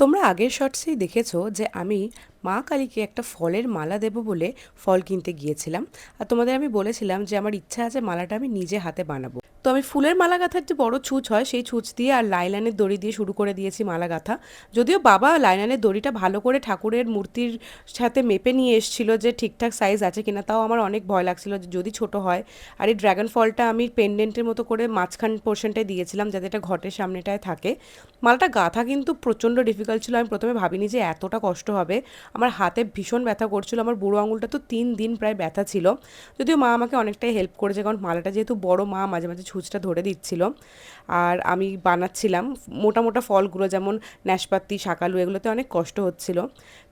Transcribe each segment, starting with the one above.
তোমরা আগের শর্টসেই দেখেছো যে আমি মা কালীকে একটা ফলের মালা দেব বলে ফল কিনতে গিয়েছিলাম। আর তোমাদের আমি বলেছিলাম যে আমার ইচ্ছা আছে মালাটা আমি নিজে হাতে বানাবো। তো আমি ফুলের মালা গাঁথার যে বড় ছুঁচ হয় সেই ছুঁচ দিয়ে আর লাইলানের দড়ি দিয়ে শুরু করে দিয়েছি মালা গাঁথা। যদিও বাবা লাইলানের দড়িটা ভালো করে ঠাকুরের মূর্তির সাথে মেপে নিয়ে এসেছিল যে ঠিকঠাক সাইজ আছে কিনা, তাও আমার অনেক ভয় লাগছিল যে যদি ছোট হয়। আর এই ড্র্যাগন ফলটা আমি পেন্ডেন্টের মতো করে মাঝখান পোর্শনটায় দিয়েছিলাম যাতে এটা ঘটের সামনেটায় থাকে। মালাটা গাঁথা কিন্তু প্রচণ্ড ডিফিকাল্ট ছিল। আমি প্রথমে ভাবিনি যে এতটা কষ্ট হবে। আমার হাতে ভীষণ ব্যথা করছিল, আমার বুড়ো আঙুলটা তো 3 দিন প্রায় ব্যথা ছিল। যদিও মা আমাকে অনেকটাই হেল্প করেছে, কারণ মালাটা যেহেতু বড়, মা মাঝে মাঝে ছুঁচটা ধরে দিচ্ছিল। আর আমি বানাচ্ছিলাম মোটা মোটা ফলগুলো, যেমন নাশপাতি, শাকালু, এগুলোতে অনেক কষ্ট হচ্ছিল।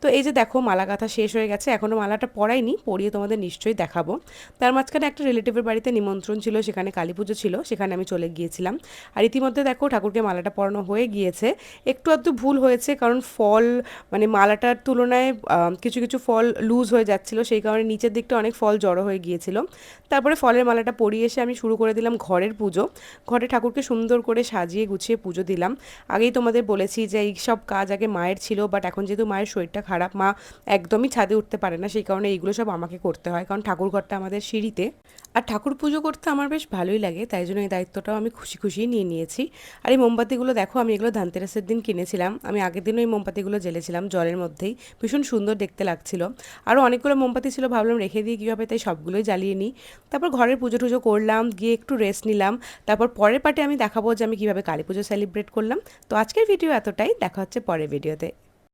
তো এই যে দেখো মালা গাঁথা শেষ হয়ে গেছে, এখনও মালাটা পরাইনি, পরিয়ে তোমাদের নিশ্চয়ই দেখাবো। তার মাঝখানে একটা রিলেটিভের বাড়িতে নিমন্ত্রণ ছিল, সেখানে কালী পুজো ছিল, সেখানে আমি চলে গিয়েছিলাম। আর ইতিমধ্যে দেখো ঠাকুরকে মালাটা পরানো হয়ে গিয়েছে। একটু আধটু ভুল হয়েছে, কারণ ফল মানে মালাটার তুলনায় কিছু কিছু ফল লুজ হয়ে যাচ্ছিল, সেই কারণে নিচের দিকটা অনেক ফল জড়ো হয়ে গিয়েছিল। তারপরে ফলের মালাটা পরিয়ে এসে আমি শুরু করে দিলাম ঘরের পুজো। ঘরে ঠাকুরকে সুন্দর করে সাজিয়ে গুছিয়ে পুজো দিলাম। আগেই তোমাদের বলেছি যে এই সব কাজ আগে মায়ের ছিল, বাট এখন যেহেতু মায়ের শরীরটা খারাপ, মা একদমই ছাদে উঠতে পারে না, সেই কারণে এইগুলো সব আমাকে করতে হয়, কারণ ঠাকুর ঘরটা আমাদের সিঁড়িতে। আর ঠাকুর পুজো করতে আমার বেশ ভালোই লাগে, তাই জন্য এই দায়িত্বটাও আমি খুশি খুশিই নিয়ে নিয়েছি। আর এই মোমবাতিগুলো দেখো, আমি এগুলো ধানতেরাসের দিন কিনেছিলাম। আমি আগের দিনও এই মোমবাতিগুলো জ্বেলেছিলাম জলের মধ্যেই, ভীষণ সুন্দর দেখতে লাগছিল। আরও অনেকগুলো মোমবাতি ছিল, ভাবলাম রেখে দিয়ে কীভাবে, তাই সবগুলোই জ্বালিয়ে নিই। তারপর ঘরের পুজো টুজো করলাম, গিয়ে একটু রেস্ট নিলাম। তারপর পরের পার্টে আমি দেখাবো যে আমি কীভাবে কালী পুজো সেলিব্রেট করলাম। তো আজকের ভিডিও এতটাই, দেখা হচ্ছে পরের ভিডিওতে।